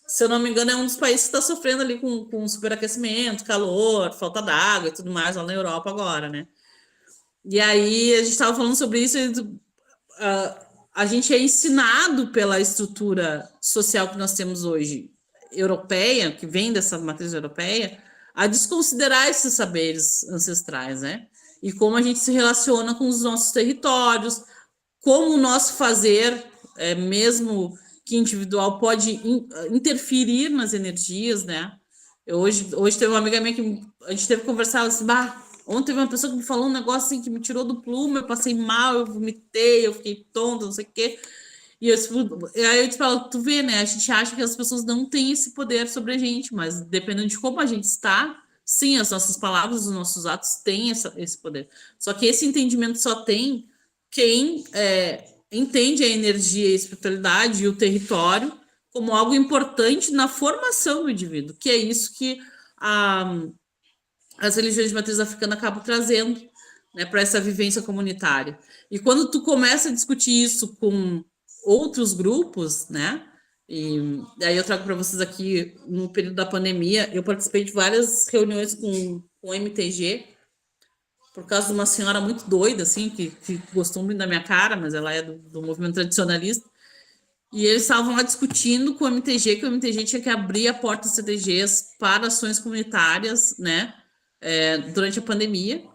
se eu não me engano, é um dos países que está sofrendo ali com superaquecimento, calor, falta d'água e tudo mais lá na Europa agora, né? E aí a gente estava falando sobre isso e a gente é ensinado pela estrutura social que nós temos hoje, europeia, que vem dessa matriz europeia, a desconsiderar esses saberes ancestrais, né? E como a gente se relaciona com os nossos territórios, como o nosso fazer, mesmo que individual, pode interferir nas energias, né? Hoje teve uma amiga minha que a gente teve que conversar assim, ontem teve uma pessoa que me falou um negócio assim, que me tirou do plumo, eu passei mal, eu vomitei, eu fiquei tonta, não sei o quê. E aí eu te falo, tu vê, né? A gente acha que as pessoas não têm esse poder sobre a gente, mas dependendo de como a gente está, sim, as nossas palavras, os nossos atos têm esse poder. Só que esse entendimento só tem quem entende a energia, a espiritualidade e o território como algo importante na formação do indivíduo, que é isso que as religiões de matriz africana acabam trazendo, né, para essa vivência comunitária. E quando tu começa a discutir isso com outros grupos, né, e aí eu trago para vocês aqui, no período da pandemia, eu participei de várias reuniões com o MTG, por causa de uma senhora muito doida, assim, que gostou muito da minha cara, mas ela é do movimento tradicionalista, e eles estavam lá discutindo com o MTG, que o MTG tinha que abrir a porta dos CTGs para ações comunitárias, né, durante a pandemia,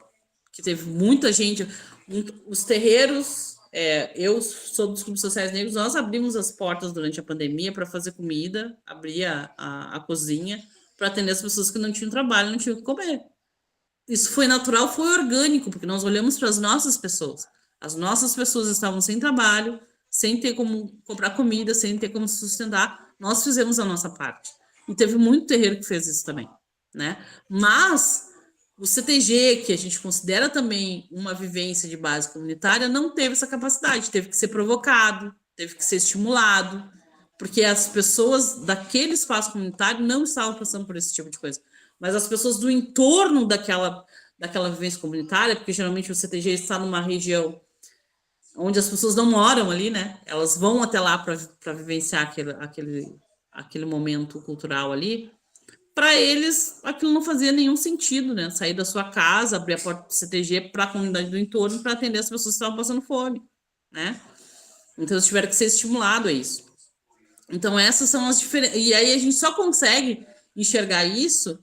que teve muita gente, os terreiros, eu sou dos clubes sociais negros, nós abrimos as portas durante a pandemia para fazer comida, abrir a cozinha, para atender as pessoas que não tinham trabalho, não tinham o que comer. Isso foi natural, foi orgânico, porque nós olhamos para as nossas pessoas. As nossas pessoas estavam sem trabalho, sem ter como comprar comida, sem ter como se sustentar. Nós fizemos a nossa parte. E teve muito terreiro que fez isso também, né? Mas o CTG, que a gente considera também uma vivência de base comunitária, não teve essa capacidade. Teve que ser provocado, teve que ser estimulado, porque as pessoas daquele espaço comunitário não estavam passando por esse tipo de coisa. Mas as pessoas do entorno daquela vivência comunitária, porque geralmente o CTG está numa região onde as pessoas não moram ali, né? Elas vão até lá para vivenciar aquele momento cultural ali. Para eles, aquilo não fazia nenhum sentido, né? Sair da sua casa, abrir a porta do CTG para a comunidade do entorno para atender as pessoas que estavam passando fome, né? Então, eles tiveram que ser estimulados a isso. Então, essas são as diferenças. E aí, a gente só consegue enxergar isso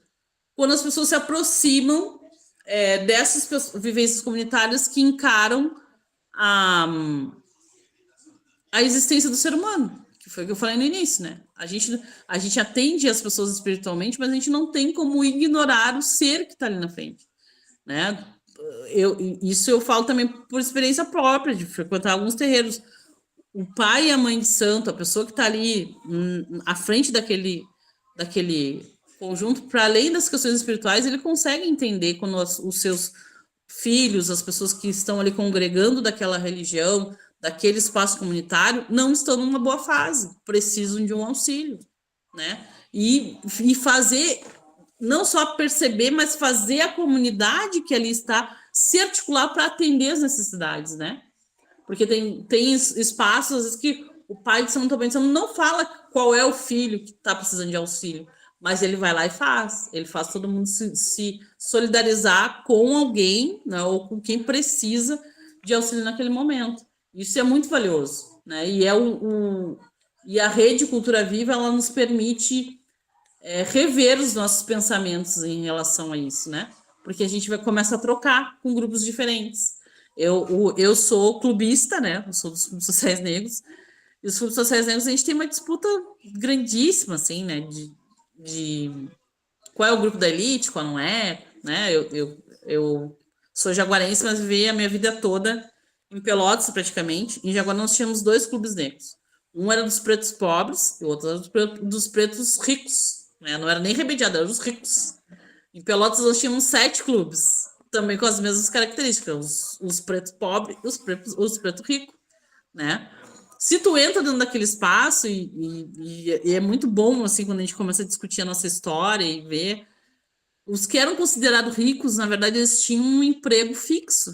quando as pessoas se aproximam dessas vivências comunitárias que encaram a existência do ser humano, que foi o que eu falei no início, né? A gente atende as pessoas espiritualmente, mas a gente não tem como ignorar o ser que está ali na frente, né? Isso eu falo também por experiência própria, de frequentar alguns terreiros. O pai e a mãe de santo, a pessoa que está ali à frente daquele conjunto, para além das questões espirituais, ele consegue entender quando os seus filhos, as pessoas que estão ali congregando daquela religião, daquele espaço comunitário, não estão numa boa fase, precisam de um auxílio, né? E fazer, não só perceber, mas fazer a comunidade que ali está se articular para atender as necessidades, né? Porque tem espaços, às vezes, que o pai de São Tomé não fala qual é o filho que está precisando de auxílio, mas ele vai lá e faz. Ele faz todo mundo se solidarizar com alguém, né, ou com quem precisa de auxílio naquele momento. Isso é muito valioso, né? E a Rede Cultura Viva, ela nos permite rever os nossos pensamentos em relação a isso, né? Porque a gente começa a trocar com grupos diferentes. Eu sou clubista, né? Eu sou dos clubes sociais negros. E os clubes sociais negros, a gente tem uma disputa grandíssima, assim, né? De qual é o grupo da elite, qual não é, né? Eu sou jaguarense, mas vivi a minha vida toda em Pelotas, praticamente. Em Jaguar nós tínhamos 2 clubes negros. Um era dos pretos pobres e o outro era dos pretos ricos, né? Não era nem remediado, era dos ricos. Em Pelotas nós tínhamos 7 clubes, também com as mesmas características, os pretos pobres e os pretos ricos, né? Se tu entra dentro daquele espaço, e é muito bom, assim, quando a gente começa a discutir a nossa história e ver, os que eram considerados ricos, na verdade, eles tinham um emprego fixo.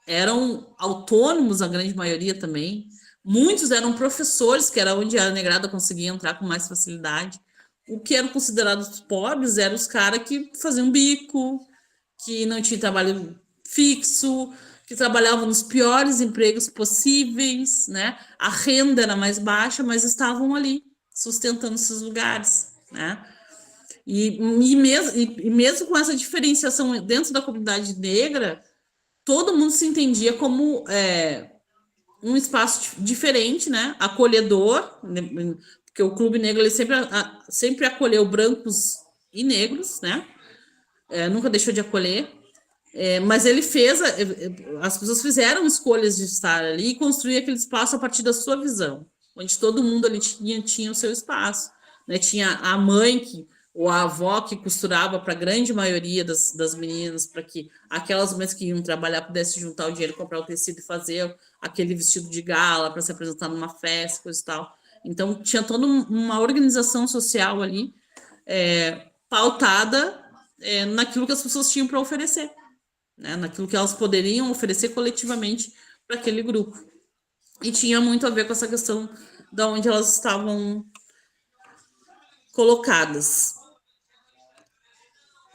Eram autônomos, a grande maioria também. Muitos eram professores, que era onde a negrada conseguia entrar com mais facilidade. O que eram considerados pobres eram os caras que faziam bico, que não tinham trabalho fixo, que trabalhavam nos piores empregos possíveis, né? A renda era mais baixa, mas estavam ali, sustentando esses lugares, né? E mesmo com essa diferenciação dentro da comunidade negra, todo mundo se entendia como um espaço diferente, né? Acolhedor, né? Porque o Clube Negro ele sempre acolheu brancos e negros, né? Nunca deixou de acolher. Mas ele fez, as pessoas fizeram escolhas de estar ali e construir aquele espaço a partir da sua visão, onde todo mundo ali tinha o seu espaço, né? Tinha a mãe ou a avó que costurava para a grande maioria das meninas, para que aquelas mães que iam trabalhar pudessem juntar o dinheiro, comprar o tecido e fazer aquele vestido de gala para se apresentar numa festa, coisa e tal. Então, tinha toda uma organização social ali, pautada naquilo que as pessoas tinham para oferecer, né? Naquilo que elas poderiam oferecer coletivamente para aquele grupo. E tinha muito a ver com essa questão de onde elas estavam colocadas.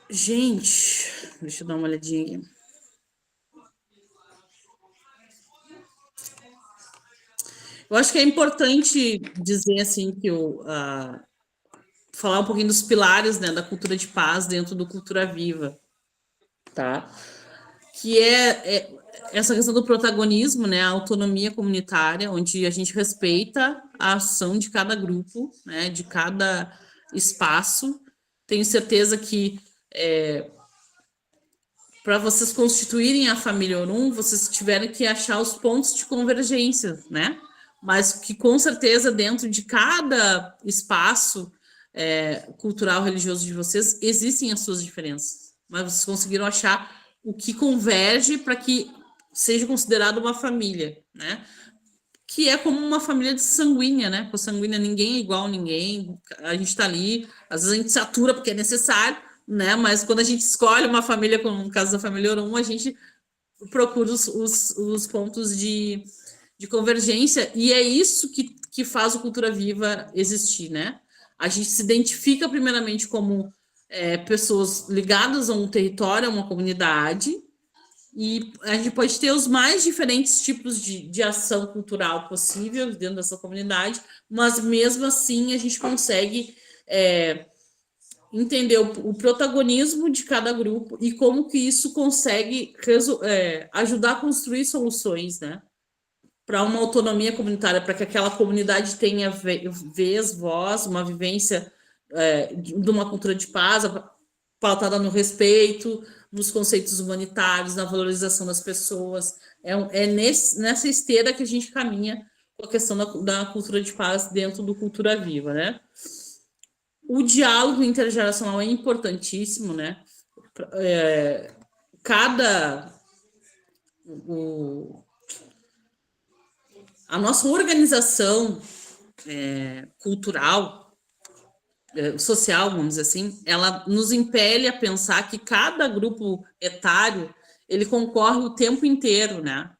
Gente, deixa eu dar uma olhadinha aqui. Eu acho que é importante dizer assim que falar um pouquinho dos pilares, né, da cultura de paz dentro do Cultura Viva, tá? Que é essa questão do protagonismo, né, a autonomia comunitária, onde a gente respeita a ação de cada grupo, né, de cada espaço. Tenho certeza que para vocês constituírem a família Orum, vocês tiveram que achar os pontos de convergência, né? Mas que com certeza dentro de cada espaço cultural religioso de vocês existem as suas diferenças, mas vocês conseguiram achar o que converge para que seja considerado uma família, né? Que é como uma família sanguínea, né? Com sanguínea ninguém é igual a ninguém, a gente está ali, às vezes a gente se atura porque é necessário, né? Mas quando a gente escolhe uma família, como no caso da família Orum, a gente procura os pontos de convergência, e é isso que faz o Cultura Viva existir, né? A gente se identifica primeiramente como pessoas ligadas a um território, a uma comunidade, e a gente pode ter os mais diferentes tipos de ação cultural possível dentro dessa comunidade, mas mesmo assim a gente consegue entender o protagonismo de cada grupo e como que isso consegue ajudar a construir soluções, né? Para uma autonomia comunitária, para que aquela comunidade tenha vez, voz, uma vivência de uma cultura de paz, pautada no respeito, nos conceitos humanitários, na valorização das pessoas. Nessa esteira que a gente caminha com a questão da cultura de paz dentro do Cultura Viva, né? O diálogo intergeracional é importantíssimo, né? A nossa organização cultural, social, vamos dizer assim, ela nos impele a pensar que cada grupo etário ele concorre o tempo inteiro, né?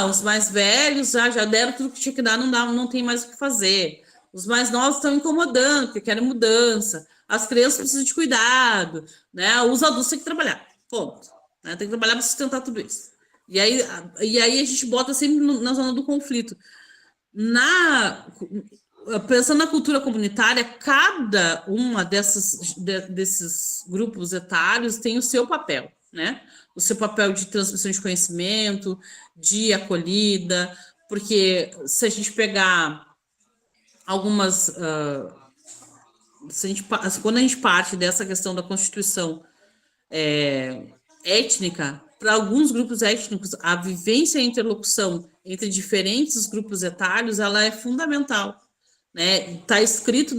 Os mais velhos já deram tudo que tinha que dar, não tem mais o que fazer. Os mais novos estão incomodando, porque querem mudança. As crianças precisam de cuidado, né? Os adultos têm que trabalhar, ponto. Né? Tem que trabalhar para sustentar tudo isso. E aí a gente bota sempre na zona do conflito. Pensando na cultura comunitária, cada uma desses grupos etários tem o seu papel, né? O seu papel de transmissão de conhecimento, de acolhida, porque se a gente pegar algumas... quando a gente parte dessa questão da constituição étnica, para alguns grupos étnicos, a vivência e a interlocução entre diferentes grupos etários, ela é fundamental. Está escrito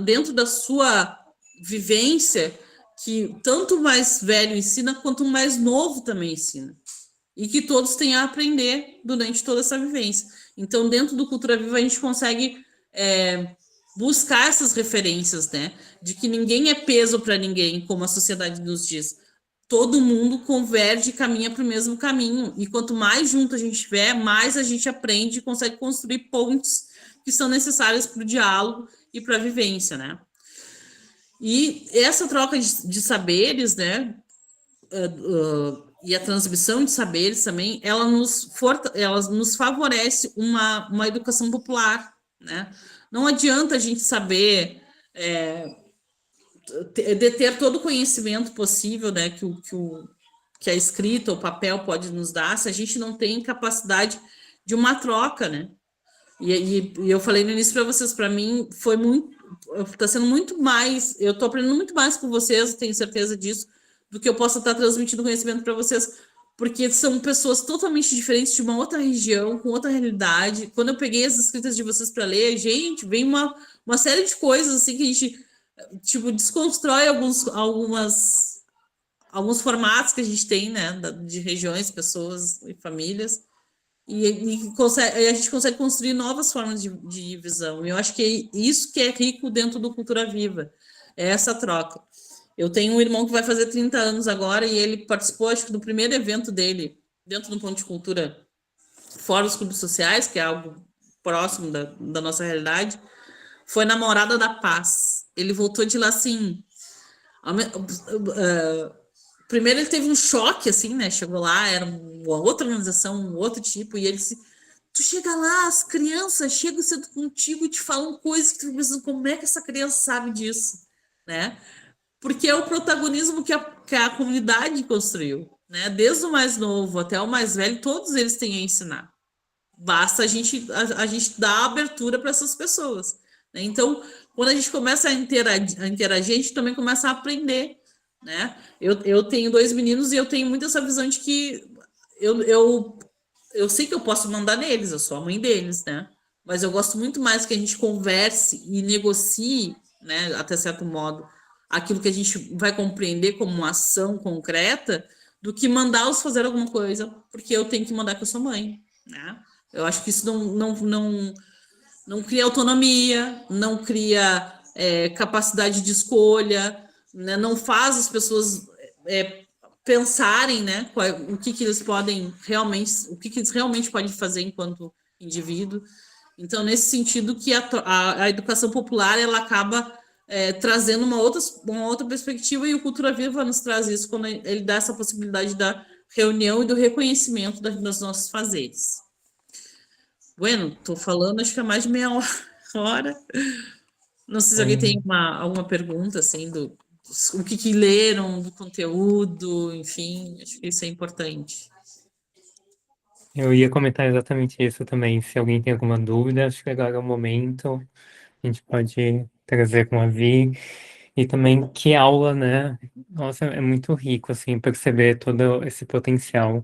dentro da sua vivência que tanto mais velho ensina quanto mais novo também ensina, e que todos têm a aprender durante toda essa vivência. Então, dentro do Cultura Viva, a gente consegue buscar essas referências, né? De que ninguém é peso para ninguém, como a sociedade nos diz. Todo mundo converge e caminha para o mesmo caminho, e quanto mais junto a gente estiver, mais a gente aprende e consegue construir pontes que são necessárias para o diálogo e para a vivência, né? E essa troca de saberes, né, e a transmissão de saberes também, ela nos favorece uma educação popular, né? Não adianta a gente saber deter todo o conhecimento possível, né, que a escrita, o papel pode nos dar, se a gente não tem capacidade de uma troca, né? E eu falei no início para vocês, para mim está sendo muito mais, eu estou aprendendo muito mais com vocês, tenho certeza disso, do que eu possa estar transmitindo conhecimento para vocês, porque são pessoas totalmente diferentes de uma outra região, com outra realidade. Quando eu peguei as escritas de vocês para ler, gente, vem uma série de coisas assim que a gente tipo desconstrói alguns formatos que a gente tem, né, de regiões, pessoas e famílias. E a gente consegue construir novas formas de visão. E eu acho que é isso que é rico dentro do Cultura Viva, é essa troca. Eu tenho um irmão que vai fazer 30 anos agora e ele participou, acho que, do primeiro evento dele, dentro do Ponto de Cultura, fora os clubes sociais, que é algo próximo da nossa realidade, foi na Morada da Paz. Ele voltou de lá assim... Primeiro ele teve um choque, assim, né? Chegou lá, era uma outra organização, um outro tipo, e ele disse, tu chega lá, as crianças chegam sendo contigo e te falam coisas que tu pensa, como é que essa criança sabe disso, né? Porque é o protagonismo que a comunidade construiu, né? Desde o mais novo até o mais velho, todos eles têm a ensinar. Basta a gente dar abertura para essas pessoas, né? Então, quando a gente começa a interagir, a gente também começa a aprender, né? Eu tenho 2 meninos e eu tenho muito essa visão de que eu sei que eu posso mandar neles, eu sou a mãe deles, né? Mas eu gosto muito mais que a gente converse e negocie, né, até certo modo, aquilo que a gente vai compreender como uma ação concreta, do que mandá-los fazer alguma coisa, porque eu tenho que mandar que eu sou mãe, né? Eu acho que isso não cria autonomia, não cria capacidade de escolha, né? Não faz as pessoas pensarem, né, o que eles podem realmente, o que eles realmente podem fazer enquanto indivíduo. Então, nesse sentido que a educação popular ela acaba trazendo uma outra perspectiva, e o Cultura Viva nos traz isso quando ele dá essa possibilidade da reunião e do reconhecimento dos nossos fazeres. Bueno, estou falando acho que há mais de meia hora. Não sei se alguém tem alguma pergunta, assim, o que leram, do conteúdo, enfim, acho que isso é importante. Eu ia comentar exatamente isso também. Se alguém tem alguma dúvida, acho que agora é o momento. A gente pode trazer com a Vi. E também que aula, né? Nossa, é muito rico, assim, perceber todo esse potencial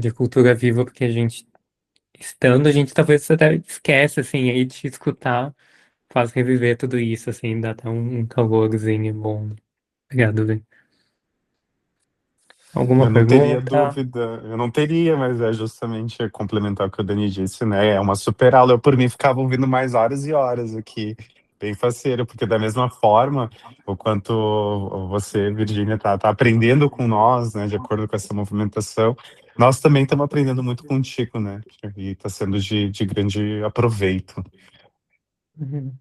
de cultura viva, porque a gente, estando, a gente talvez até esquece, assim, aí de escutar faz reviver tudo isso, assim, dá até um calorzinho bom. Obrigado, Vi. Alguma Eu não teria pergunta? dúvida, eu não teria, mas é justamente complementar o que o Dani disse, né? É uma super aula. Eu, por mim, ficava ouvindo mais horas e horas aqui, bem faceiro, porque da mesma forma, o quanto você, Virgínia, tá aprendendo com nós, né? De acordo com essa movimentação, nós também estamos aprendendo muito contigo, né? E está sendo de grande aproveito. Uhum.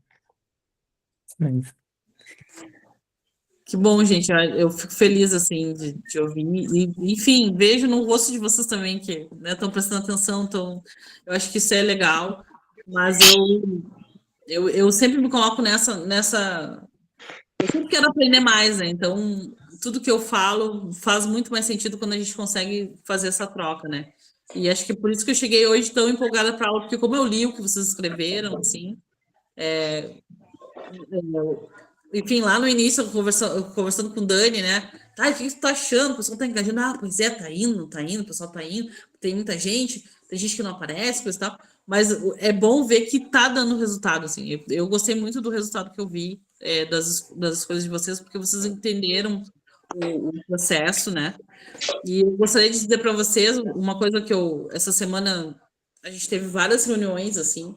Mas, Que bom, gente. Eu fico feliz assim de ouvir. E, enfim, vejo no rosto de vocês também que estão prestando atenção. Eu acho que isso é legal. Mas eu sempre me coloco nessa. Eu sempre quero aprender mais, né? Então, tudo que eu falo faz muito mais sentido quando a gente consegue fazer essa troca, né? E acho que é por isso que eu cheguei hoje tão empolgada para a aula, porque como eu li o que vocês escreveram, assim, enfim, lá no início, conversando com o Dani, né? Tá, o que você tá achando? O pessoal tá engajando. Ah, pois é, tá indo, o pessoal tá indo. Tem muita gente, tem gente que não aparece, coisa e tal. Mas é bom ver que tá dando resultado, assim. Eu gostei muito do resultado que eu vi das coisas de vocês, porque vocês entenderam o processo, né? E eu gostaria de dizer para vocês uma coisa que essa semana, a gente teve várias reuniões, assim,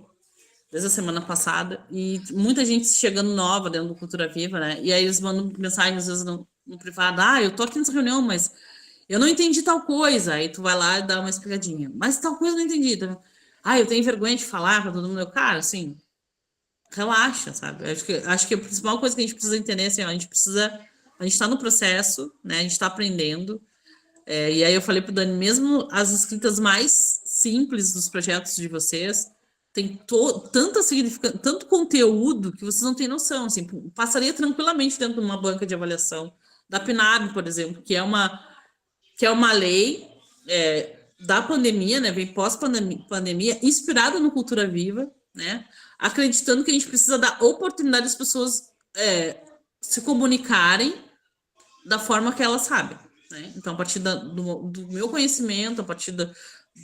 desde a semana passada, e muita gente chegando nova dentro do Cultura Viva, né? E aí eles mandam mensagem, às vezes, no privado, eu tô aqui nessa reunião, mas eu não entendi tal coisa. Aí tu vai lá e dá uma explicadinha. Mas tal coisa eu não entendi. Eu tenho vergonha de falar para todo mundo. Cara, assim, relaxa, sabe? Acho que a principal coisa que a gente precisa entender, assim, a gente está no processo, né? A gente está aprendendo. E aí eu falei pro Dani, mesmo as escritas mais simples dos projetos de vocês, tem tanta significância, tanto conteúdo que vocês não têm noção, assim, passaria tranquilamente dentro de uma banca de avaliação da PNAB, por exemplo, que é uma lei da pandemia, né, vem pós-pandemia, inspirada no Cultura Viva, né, acreditando que a gente precisa dar oportunidade às pessoas se comunicarem, da forma que ela sabe, né? Então, a partir do meu conhecimento, a partir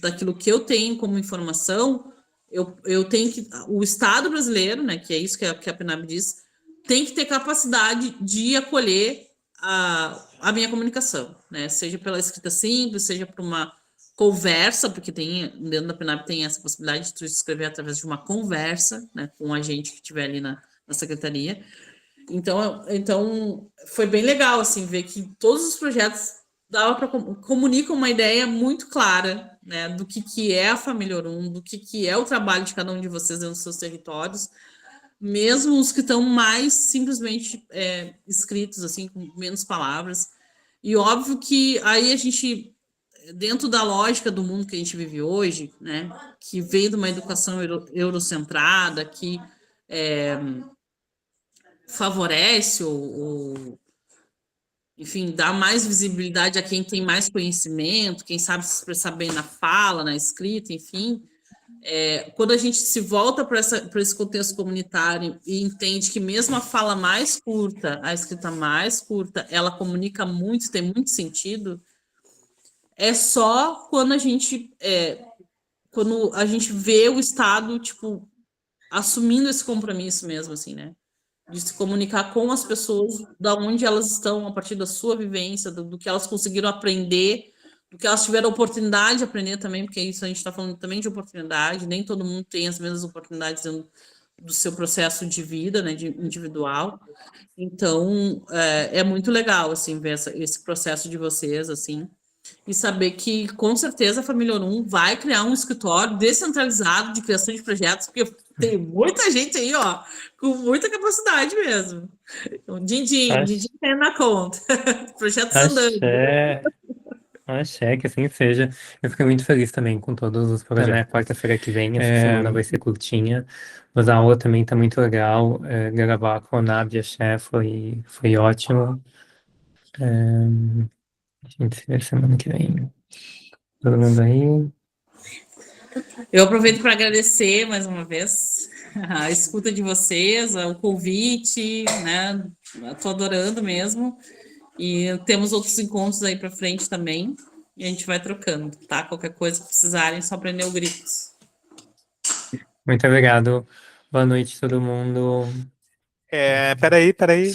daquilo que eu tenho como informação, eu tenho que... O Estado brasileiro, né, que é isso que a PNAB diz, tem que ter capacidade de acolher a minha comunicação, né? Seja pela escrita simples, seja por uma conversa, porque dentro da PNAB tem essa possibilidade de tu escrever através de uma conversa, né, com o agente que estiver ali na secretaria. Então foi bem legal, assim, ver que todos os projetos comunicam uma ideia muito clara, né, do que é a Família Orum, do que é o trabalho de cada um de vocês dentro dos seus territórios, mesmo os que estão mais simplesmente escritos, assim, com menos palavras. E óbvio que aí a gente, dentro da lógica do mundo que a gente vive hoje, né, que vem de uma educação eurocentrada, que favorece enfim, dá mais visibilidade a quem tem mais conhecimento, quem sabe se expressar bem na fala, na escrita, enfim. Quando a gente se volta para esse contexto comunitário e entende que mesmo a fala mais curta, a escrita mais curta, ela comunica muito, tem muito sentido, é só quando a gente vê o Estado, tipo, assumindo esse compromisso mesmo, assim, né? De se comunicar com as pessoas, da onde elas estão, a partir da sua vivência, do que elas conseguiram aprender, do que elas tiveram oportunidade de aprender também, porque isso a gente está falando também de oportunidade, nem todo mundo tem as mesmas oportunidades dentro do seu processo de vida, né, de individual. Então, é muito legal, assim, ver esse processo de vocês, assim, e saber que, com certeza, a Família Orum vai criar um escritório descentralizado de criação de projetos, porque tem muita gente aí, ó, com muita capacidade mesmo. Então, Dindim tem na conta. Projetos andando. Axé, que assim seja. Eu fiquei muito feliz também com todos os projetos, né? Quarta-feira que vem, essa semana vai ser curtinha, mas a aula também tá muito legal. Gravar com a Nab e a Axé foi ótimo. A gente se vê semana que vem. Todo mundo aí? Eu aproveito para agradecer mais uma vez a escuta de vocês, o convite, né? Estou adorando mesmo. E temos outros encontros aí para frente também. E a gente vai trocando, tá? Qualquer coisa que precisarem, só prender o grito. Muito obrigado. Boa noite, todo mundo. Peraí. Peraí.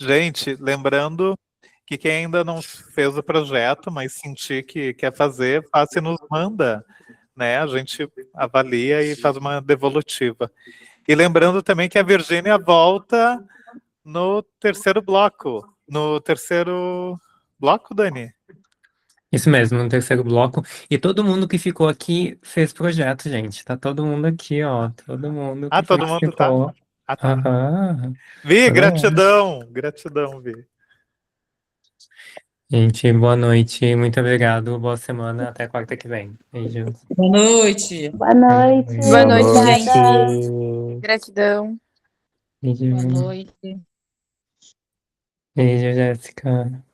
Gente, lembrando que quem ainda não fez o projeto, mas sentir que quer fazer, faça e nos manda, né? A gente avalia e faz uma devolutiva. E lembrando também que a Virgínia volta no terceiro bloco. No terceiro bloco, Dani? Isso mesmo, no terceiro bloco. E todo mundo que ficou aqui fez projeto, gente. Tá todo mundo aqui, ó. Todo mundo que Todo mundo tá? participou. Tá. Aham. Vi, Todo gratidão, Vi. Gente, boa noite, muito obrigado, boa semana, até quarta que vem. Beijos. Boa noite. Boa noite. Boa noite, gente. Obrigada. Gratidão. Beijo. Boa noite. Beijo, Jéssica.